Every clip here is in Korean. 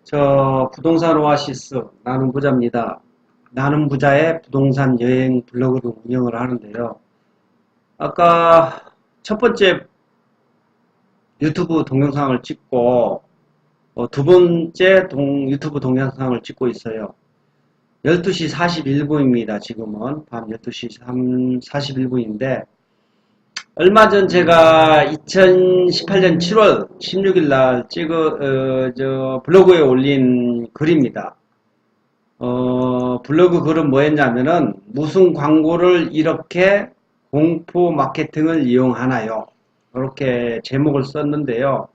저 부동산 오아시스 나는 부자입니다. 나는 부자의 부동산 여행 블로그를 운영을 하는데요. 아까 첫 번째 유튜브 동영상을 찍고 두 번째 유튜브 동영상을 찍고 있어요. 12시 41분입니다. 지금은 밤 12시 41분인데 얼마 전 제가 2018년 7월 16일 날 블로그에 올린 글입니다. 블로그 글은 뭐였냐면은 무슨 광고를 이렇게 공포 마케팅을 이용하나요? 이렇게 제목을 썼는데요.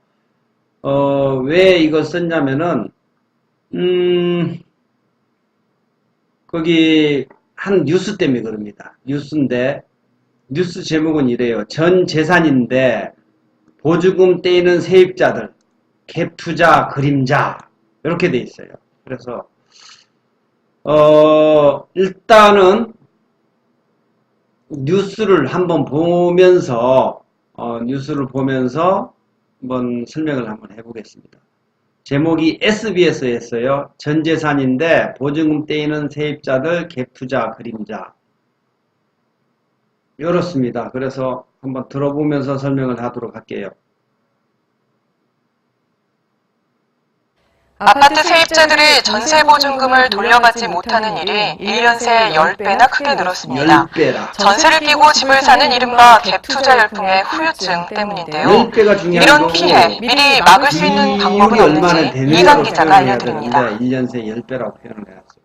왜 이걸 썼냐면은 거기 한 뉴스 때문에 그럽니다. 뉴스인데 뉴스 제목은 이래요. 전 재산인데 보조금 떼이는 세입자들 갭 투자 그림자 이렇게 돼 있어요. 그래서 일단은 뉴스를 한번 보면서 한번 설명을 한번 해보겠습니다. 제목이 SBS였어요. 전재산인데 보증금 떼이는 세입자들 갭투자 그림자. 이렇습니다. 그래서 한번 들어보면서 설명을 하도록 할게요. 아파트 세입자들이 전세보증금을 돌려받지 못하는 일이 1년 새 10배나 크게 늘었습니다. 10배라. 전세를 끼고 집을 사는 이른바 갭투자 열풍의 후유증 때문인데요. 10배가 중요한 이런 거고 피해 미리 막을 수 있는 방법은 없는지 이강 기자가 알려드립니다. 1년 새 10배라고 표현을 해놨어요.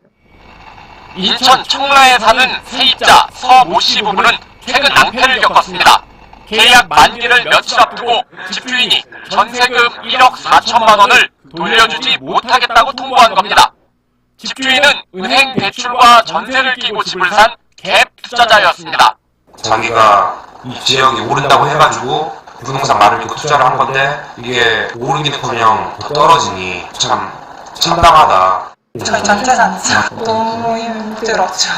인천 청라에 사는 세입자 서모 씨 부부는 최근 낭패를 겪었습니다. 계약 만기를 며칠 앞두고 집주인이 전세금 1억 4천만 원을 돌려주지 못하겠다고 통보한 겁니다. 집주인은 은행 대출과 전세를 끼고 집을 산 갭 투자자였습니다. 자기가 이 지역이 오른다고 해가지고 부동산 말을 놓고 투자를 한 건데 이게 오르기는커녕 더 떨어지니 참 참담하다. 저희 전재산에서 너무 힘들었죠.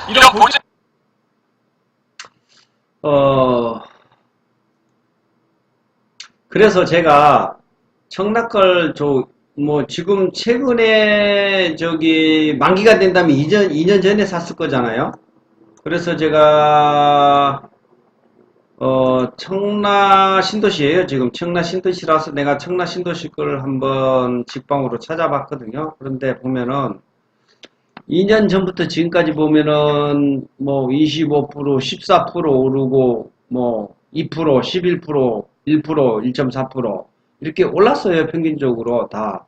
이런 보증 그래서 제가 청락걸 지금 최근에 만기가 된다면 2년 전에 샀을 거잖아요. 그래서 제가 청라 신도시예요. 지금 청라 신도시라서 내가 청라 신도시 걸 한번 직방으로 찾아봤거든요. 그런데 보면은 2년 전부터 지금까지 보면은 25%, 14% 오르고 2%, 11%, 1%, 1.4% 이렇게 올랐어요. 평균적으로 다.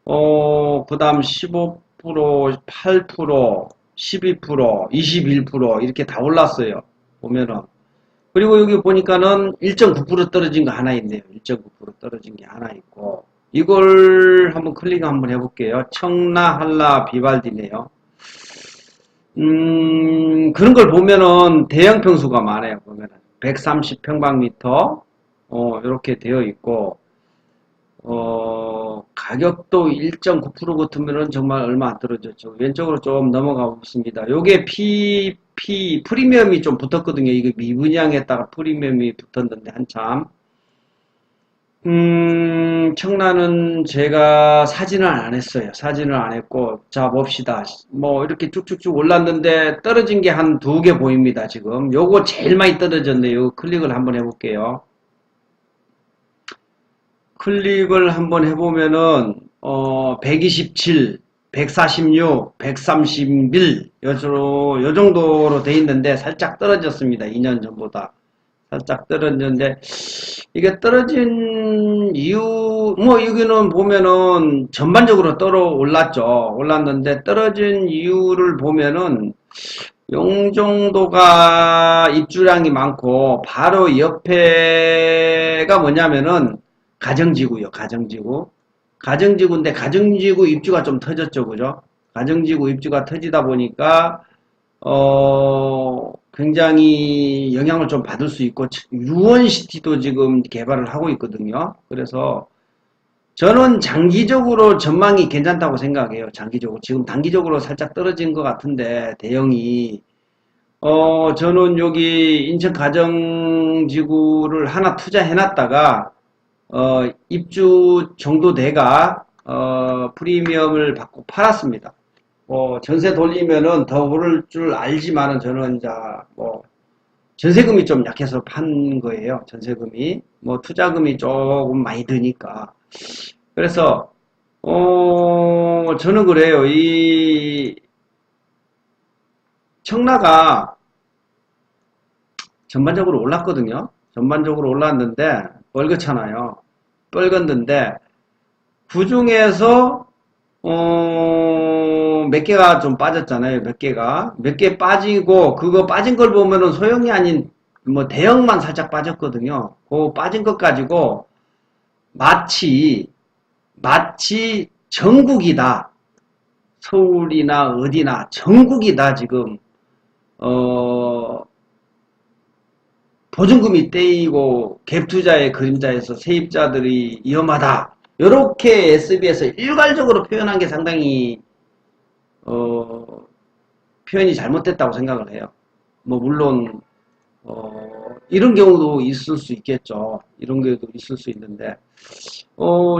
그 다음 15%, 8%, 12%, 21% 이렇게 다 올랐어요. 보면은. 그리고 여기 보니까는 1.9% 떨어진 거 하나 있네요. 1.9% 떨어진 게 하나 있고. 이걸 한번 클릭 한번 해볼게요. 청라, 한라, 비발디네요. 그런 걸 보면은 대형 평수가 많아요. 보면은 130평방미터 이렇게 되어 있고 가격도 1.9% 같으면은 정말 얼마 안 떨어졌죠. 왼쪽으로 좀 넘어가 보겠습니다. 요게 프리미엄이 좀 붙었거든요. 이거 미분양에다가 프리미엄이 붙었는데 한참. 청라는 제가 사진을 안 했어요. 사진을 안 했고, 자, 봅시다. 이렇게 쭉쭉쭉 올랐는데, 떨어진 게 한 2개 보입니다, 지금. 요거 제일 많이 떨어졌네요. 요거 클릭을 한번 해볼게요. 클릭을 한번 해보면은, 127, 146, 131, 요 정도로 돼 있는데, 살짝 떨어졌습니다. 2년 전보다. 살짝 떨어졌는데, 이게 떨어진 이유, 여기는 보면은 전반적으로 올랐죠. 올랐는데, 떨어진 이유를 보면은, 용정도가 입주량이 많고, 바로 옆에가 뭐냐면은, 가정지구요, 가정지구. 가정지구인데, 가정지구 입주가 좀 터졌죠, 그죠? 가정지구 입주가 터지다 보니까, 굉장히 영향을 좀 받을 수 있고, 유원시티도 지금 개발을 하고 있거든요. 그래서 저는 장기적으로 전망이 괜찮다고 생각해요. 장기적으로. 지금 단기적으로 살짝 떨어진 것 같은데, 대형이. 저는 여기 인천 가정지구를 하나 투자해놨다가, 입주 정도 돼가 프리미엄을 받고 팔았습니다. 전세 돌리면은 더 오를 줄 알지만은 저는 이제 전세금이 좀 약해서 판 거예요. 전세금이 투자금이 조금 많이 드니까. 그래서 저는 그래요. 이 청라가 전반적으로 올랐거든요. 전반적으로 올랐는데 뻘겋잖아요. 뻘겋는데 그 중에서 몇 개가 좀 빠졌잖아요. 몇 개 빠지고, 그거 빠진 걸 보면은 소형이 아닌 대형만 살짝 빠졌거든요. 그 빠진 것 가지고 마치 전국이다, 서울이나 어디나 전국이다 지금 보증금이 떼이고 갭투자의 그림자에서 세입자들이 위험하다, 요렇게 SB에서 일괄적으로 표현한 게 상당히 표현이 잘못됐다고 생각을 해요. 물론 이런 경우도 있을 수 있겠죠. 이런 경우도 있을 수 있는데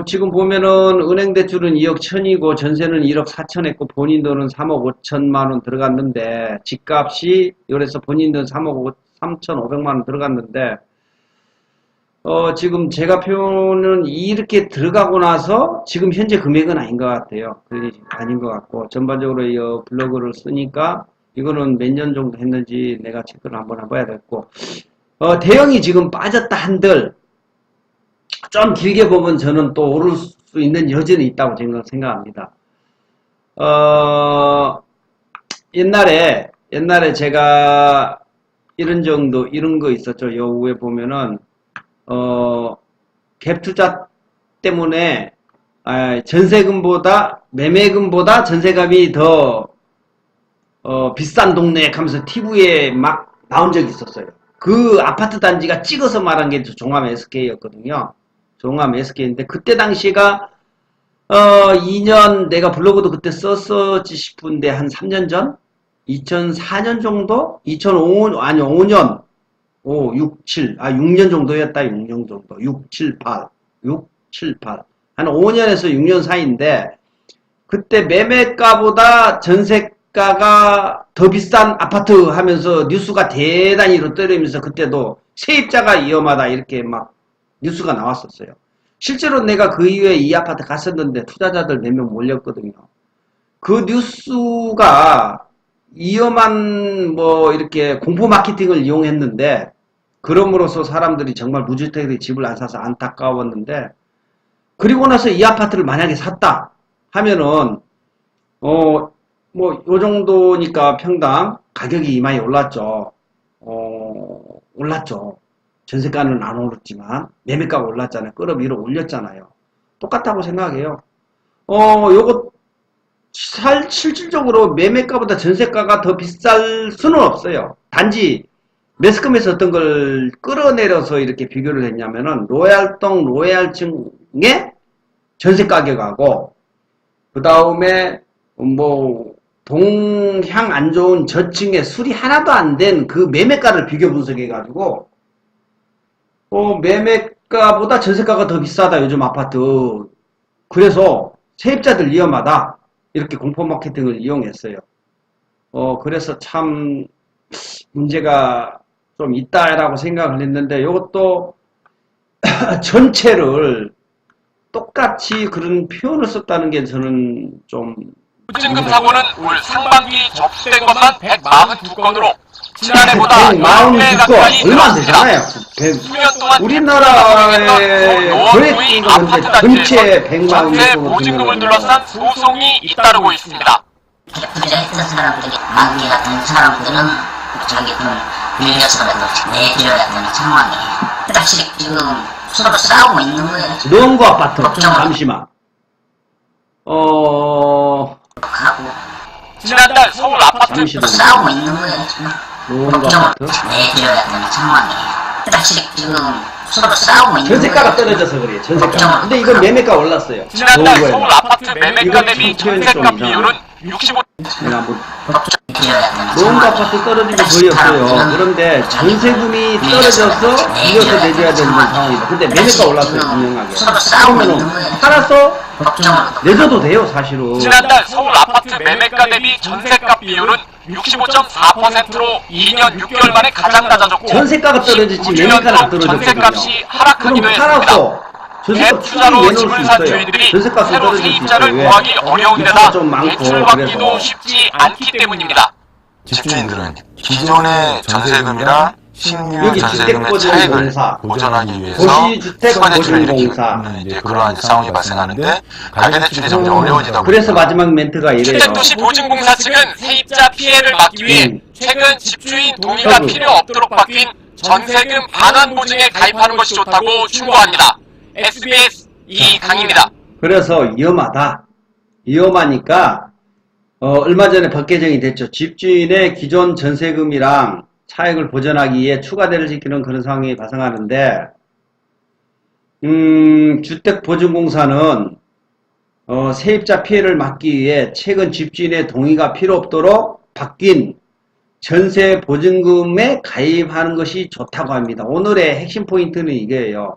지금 보면은 은행 대출은 2억 1천이고 전세는 1억 4천 했고 본인 돈은 3억 5천만 원 들어갔는데, 집값이 그래서 본인 돈 3억 3천5백만 원 들어갔는데 지금 제가 표현은 이렇게 들어가고 나서 지금 현재 금액은 아닌 것 같아요. 그게 아닌 것 같고, 전반적으로 이 블로그를 쓰니까 이거는 몇 년 정도 했는지 내가 체크를 한번 해봐야 됐고, 대형이 지금 빠졌다 한들 좀 길게 보면 저는 또 오를 수 있는 여지는 있다고 생각합니다. 옛날에 제가 이런 거 있었죠. 요 위에 보면은 갭투자 때문에 전세금보다 매매금보다 전세값이 더 비싼 동네 하면서 TV에 막 나온 적이 있었어요. 그 아파트 단지가 찍어서 말한 게 종합 SK였거든요. 종합 SK인데 그때 당시가 2년, 내가 블로그도 그때 썼었지 싶은데 한 3년 전? 2004년 정도? 5년 6, 7, 6년 정도였다. 6년 정도. 6, 7, 8. 한 5년에서 6년 사이인데, 그때 매매가보다 전세가가 더 비싼 아파트 하면서 뉴스가 대단히 떠들면서 그때도 세입자가 위험하다 이렇게 막 뉴스가 나왔었어요. 실제로 내가 그 이후에 이 아파트 갔었는데 투자자들 몇 명 몰렸거든요. 그 뉴스가 위험한 이렇게 공포 마케팅을 이용했는데, 그럼으로써 사람들이 정말 무주택들이 집을 안 사서 안타까웠는데, 그리고 나서 이 아파트를 만약에 샀다 하면은 요 정도니까 평당 가격이 이마에 올랐죠. 올랐죠. 전세가는 안 오르지만 매매가가 올랐잖아요. 끌어밀어 올렸잖아요. 똑같다고 생각해요. 요거 실질적으로 매매가보다 전세가가 더 비쌀 수는 없어요. 단지 매스컴에서 어떤 걸 끌어내려서 이렇게 비교를 했냐면은 로얄동 로얄층의 전세 가격하고 그 다음에 동향 안 좋은 저층의 수리 하나도 안 된 그 매매가를 비교 분석해 가지고 매매가보다 전세가가 더 비싸다 요즘 아파트, 그래서 세입자들 위험하다 이렇게 공포 마케팅을 이용했어요. 그래서 참 문제가 좀 있다라고 생각을 했는데, 이것도 전체를 똑같이 그런 표현을 썼다는 게 저는 좀 보증금 사고는 올 상반기 접수된 것만 142건으로 지난해보다 10배 가까이 얼마 안 늘었습니다. 되잖아요. 수년 동안 우리나라의 노원구의 아파트 전체 단지에서 전세 보증금을 둘러싼 소송이 잇따르고 있습니다. 투자했던 사람들이 만기 같은 사람들은 밀려서 내드려야 되는 상황이에요. 확실히 지금 서로 싸우고 있는 거예요. 노원구 아파트 잠시만. 하고 지난달 서울 아파트 잠시만요. 싸우고 있는 거예요. 지금 노원구 아파트 내드려야 되는 상황이에요. 확실히 지금 서로 싸우고 있는 전세가가 거예요. 떨어져서 그래요. 전세가. 근데 이건 매매가 올랐어요. 지난달 노원구에. 서울 아파트 매매가 대비 이거 좀 전세값 표현이 좀 비율은 65. 내가 노원구 아파트 떨어진 게 거의 없어요. 그런데 전세금이 떨어져서 이어서 내줘야 되는 상황이다. 근데 매매가 올랐어요, 분명하게. 그러면은 팔아서 내줘도 돼요, 사실은. 지난달 서울 아파트 매매가 대비 전세값 비율은 65.4%로 2년 6개월 만에 가장 낮아졌고 전세가가 떨어졌지 매매가는 안 떨어졌거든요. 전세값이 하락하기도 그럼 했습니다. 팔아서 전세값 대투자로 내놓을 수 집을 산 있어요. 주인들이 전세값은 새로 떨어질 수 세입자를 있어요. 왜? 구하기 어려운 빚도 데다 좀 많고 대출받기도 그래서. 쉽지 않기 때문입니다. 집주인들은 기존의 전세금이랑 신규 여기 전세금의 차익을 주택보증공사, 보전하기 위해서 도시주택보증공사. 이제 그러한 상황이 발생하는데 가계대출이 점점 어려워지다 보니까 그래서 마지막 멘트가 이래요. 주택도시보증공사 측은 세입자 피해를 막기 위해 최근 집주인 동의가 필요 없도록 바뀐 전세금 반환 보증에 가입하는 것이 좋다고 충고합니다. SBS 이강입니다. 그래서 위험하다. 위험하니까 얼마 전에 법 개정이 됐죠. 집주인의 기존 전세금이랑 차익을 보전하기 위해 추가대를 지키는 그런 상황이 발생하는데 주택보증공사는 세입자 피해를 막기 위해 최근 집주인의 동의가 필요 없도록 바뀐 전세보증금에 가입하는 것이 좋다고 합니다. 오늘의 핵심 포인트는 이게요.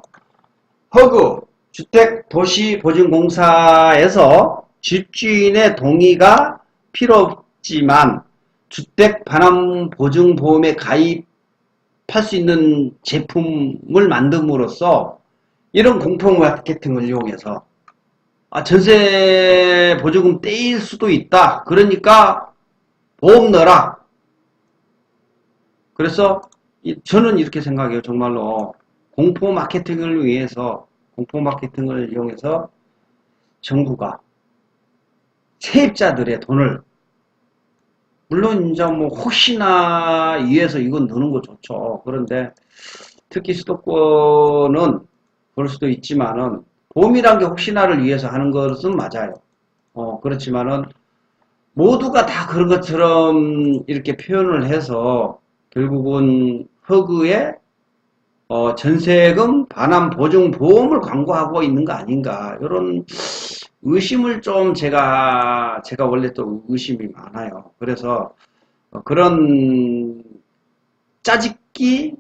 허그 주택도시보증공사에서 집주인의 동의가 필요 없지만 주택반환보증보험에 가입할 수 있는 제품을 만듦으로써 이런 공포 마케팅을 이용해서 전세 보조금 떼일 수도 있다. 그러니까 보험 넣어라. 그래서 저는 이렇게 생각해요. 정말로 공포 마케팅을 위해서 공포 마케팅을 이용해서 정부가 세입자들의 돈을 물론 이제 뭐 혹시나 위해서 이건 넣는 거 좋죠. 그런데 특히 수도권은 그럴 수도 있지만은 보험이란 게 혹시나를 위해서 하는 것은 맞아요. 그렇지만은 모두가 다 그런 것처럼 이렇게 표현을 해서 결국은 허그에 전세금 반환 보증 보험을 광고하고 있는 거 아닌가 이런 의심을 좀 제가 원래 또 의심이 많아요. 그래서 그런 짜집기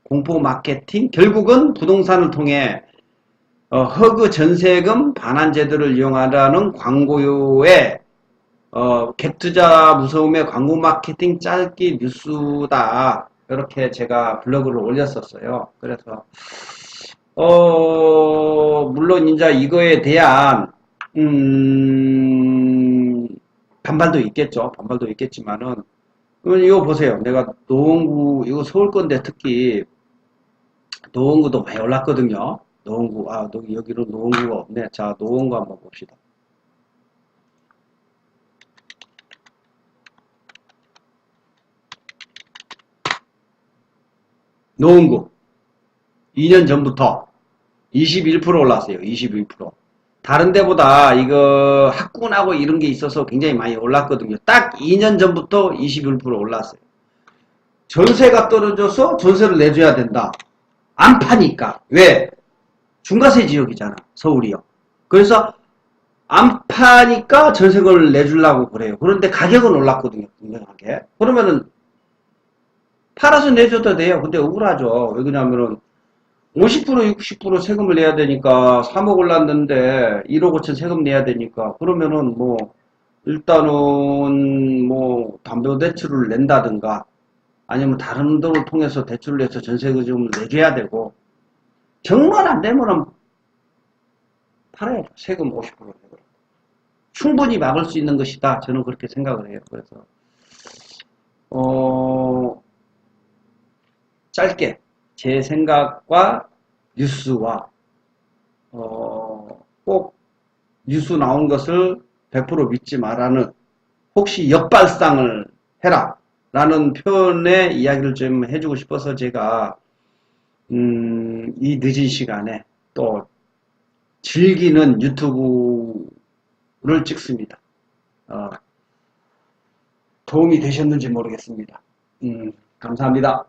공포 마케팅 결국은 부동산을 통해 허그 전세금 반환 제도를 이용하라는 광고에 갭투자 무서움의 광고 마케팅 짜깁기 뉴스다. 이렇게 제가 블로그를 올렸었어요. 그래서 물론 이제 이거에 대한 반발도 있겠죠. 반발도 있겠지만은 이거 보세요. 내가 노원구 이거 서울 건데 특히 노원구도 많이 올랐거든요. 노원구 여기로 노원구가 없네. 자, 노원구 한번 봅시다. 노원구 2년 전부터 21% 올랐어요. 21%. 다른 데보다 이거 학군하고 이런 게 있어서 굉장히 많이 올랐거든요. 딱 2년 전부터 21% 올랐어요. 전세가 떨어져서 전세를 내줘야 된다. 안 파니까. 왜? 중과세 지역이잖아. 서울이요. 그래서 안 파니까 전세금을 내주려고 그래요. 그런데 가격은 올랐거든요. 분명하게. 그러면은 팔아서 내줘도 돼요. 근데 억울하죠. 왜 그러냐면은 50% 60% 세금을 내야 되니까 3억 올랐는데 1억 5천 세금 내야 되니까 그러면은 뭐 일단은 뭐 담보대출을 낸다든가 아니면 다른 돈을 통해서 대출을 해서 전세금을 내줘야 되고 정말 안 되면은 팔아야 돼. 세금 50% 세금. 충분히 막을 수 있는 것이다. 저는 그렇게 생각을 해요. 그래서 짧게 제 생각과 뉴스와 꼭 뉴스 나온 것을 100% 믿지 말라는 혹시 역발상을 해라 라는 표현의 이야기를 좀 해주고 싶어서 제가 이 늦은 시간에 또 즐기는 유튜브를 찍습니다. 도움이 되셨는지 모르겠습니다. 감사합니다.